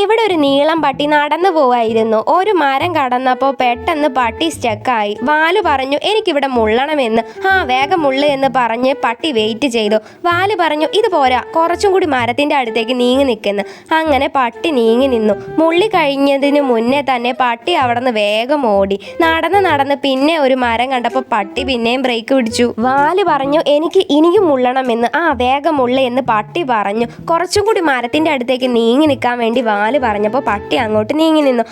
ഇവിടെ ഒരു നീളം പട്ടി നടന്നു പോവായിരുന്നു. ഒരു മരം കടന്നപ്പോൾ പെട്ടെന്ന് പട്ടി സ്റ്റക്കായി. വാല് പറഞ്ഞു എനിക്കിവിടെ മുള്ളണമെന്ന്. വേഗം മുള്ളു എന്ന് പറഞ്ഞ് പട്ടി വെയിറ്റ് ചെയ്തു. വാല് പറഞ്ഞു ഇത് പോരാ, കുറച്ചും കൂടി മരത്തിന്റെ അടുത്തേക്ക് നീങ്ങി നിൽക്കുന്നു. അങ്ങനെ പട്ടി നീങ്ങി നിന്നു. മുള്ളി കഴിഞ്ഞതിന് മുന്നേ തന്നെ പട്ടി അവിടെ നിന്ന് വേഗം ഓടി. നടന്ന് പിന്നെ ഒരു മരം കണ്ടപ്പോൾ പട്ടി പിന്നെയും ബ്രേക്ക് പിടിച്ചു. വാല് പറഞ്ഞു എനിക്ക് ഇനിയും മുള്ളണമെന്ന്. വേഗം മുള്ള എന്ന് പട്ടി പറഞ്ഞു. കുറച്ചും കൂടി മരത്തിന്റെ അടുത്തേക്ക് നീങ്ങി നിൽക്കാൻ വേണ്ടി വാല് പറഞ്ഞപ്പോൾ പട്ടി അങ്ങോട്ട് നീങ്ങി നിന്നു.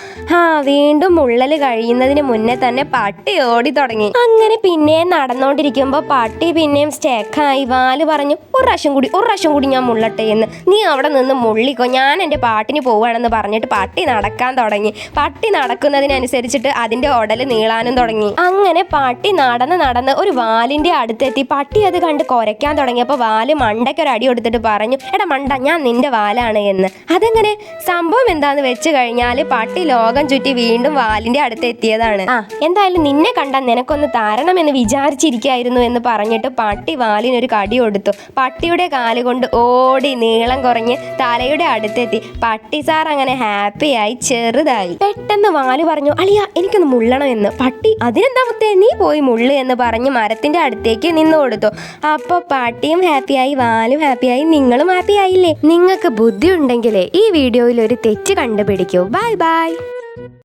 വീണ്ടും മുള്ളല് കഴിയുന്നതിന് മുന്നേ തന്നെ പട്ടി ഓടി തുടങ്ങി. അങ്ങനെ പിന്നെയും നടന്നുകൊണ്ടിരിക്കുമ്പോൾ പട്ടി പിന്നെയും സ്റ്റേക്കായി. വാല് പറഞ്ഞു ഒരു പ്രാവശ്യം കൂടി ഞാൻ മുള്ളട്ടെ എന്ന്. നീ അവിടെ നിന്ന് മുള്ളിക്കോ, ഞാൻ എൻ്റെ പാട്ടിന് പോവുകയാണെന്ന് പറഞ്ഞിട്ട് പട്ടി നടക്കാൻ തുടങ്ങി. പട്ടി നടക്കുന്നതിനനുസരിച്ചിട്ട് അതിൻ്റെ ഉടല് നീളാനും തുടങ്ങി. അങ്ങനെ പട്ടി നടന്ന് ഒരു വാലിൻ്റെ അടുത്തെത്തി. പട്ടി അത് കണ്ട് കുരയ്ക്കാൻ തുടങ്ങിയപ്പോൾ വാല് മണ്ടയ്ക്കൊരു അടി കൊടുത്തിട്ട് പറഞ്ഞു എടാ മണ്ട, ഞാൻ നിന്റെ വാലാണ് എന്ന്. അതെങ്ങനെ? സംഭവം എന്താന്ന് വെച്ച് കഴിഞ്ഞാൽ പട്ടി ലോകം ചുറ്റി വീണ്ടും വാലിന്റെ അടുത്ത് എത്തിയതാണ്. എന്തായാലും നിന്നെ കണ്ടാൽ നിനക്കൊന്ന് താരണമെന്ന് വിചാരിച്ചിരിക്കായിരുന്നു എന്ന് പറഞ്ഞിട്ട് പട്ടി വാലിനൊരു കടി കൊടുത്തു. പട്ടിയുടെ കാലുകൊണ്ട് ഓടി നീളം കുറഞ്ഞ് തലയുടെ അടുത്തെത്തി. പട്ടി സാർ അങ്ങനെ ഹാപ്പിയായി ചെറുതായി. പെട്ടെന്ന് വാല് പറഞ്ഞു അളിയ എനിക്കൊന്ന് മുള്ളണമെന്ന്. പട്ടി അതിനെന്താ മുത്തേ, നീ പോയി മുള്ളു എന്ന് പറഞ്ഞ് മരത്തിന്റെ അടുത്തേക്ക് നിന്നു കൊടുത്തു. അപ്പൊ പട്ടിയും ഹാപ്പിയായി, വാലും ഹാപ്പിയായി, നിങ്ങളും ഹാപ്പി ആയില്ലേ? നിങ്ങൾക്ക് ബുദ്ധി ഉണ്ടെങ്കിലേ ഈ വീഡിയോയിൽ ഒരു തെറ്റ് കണ്ടുപിടിക്കൂ. Bye bye.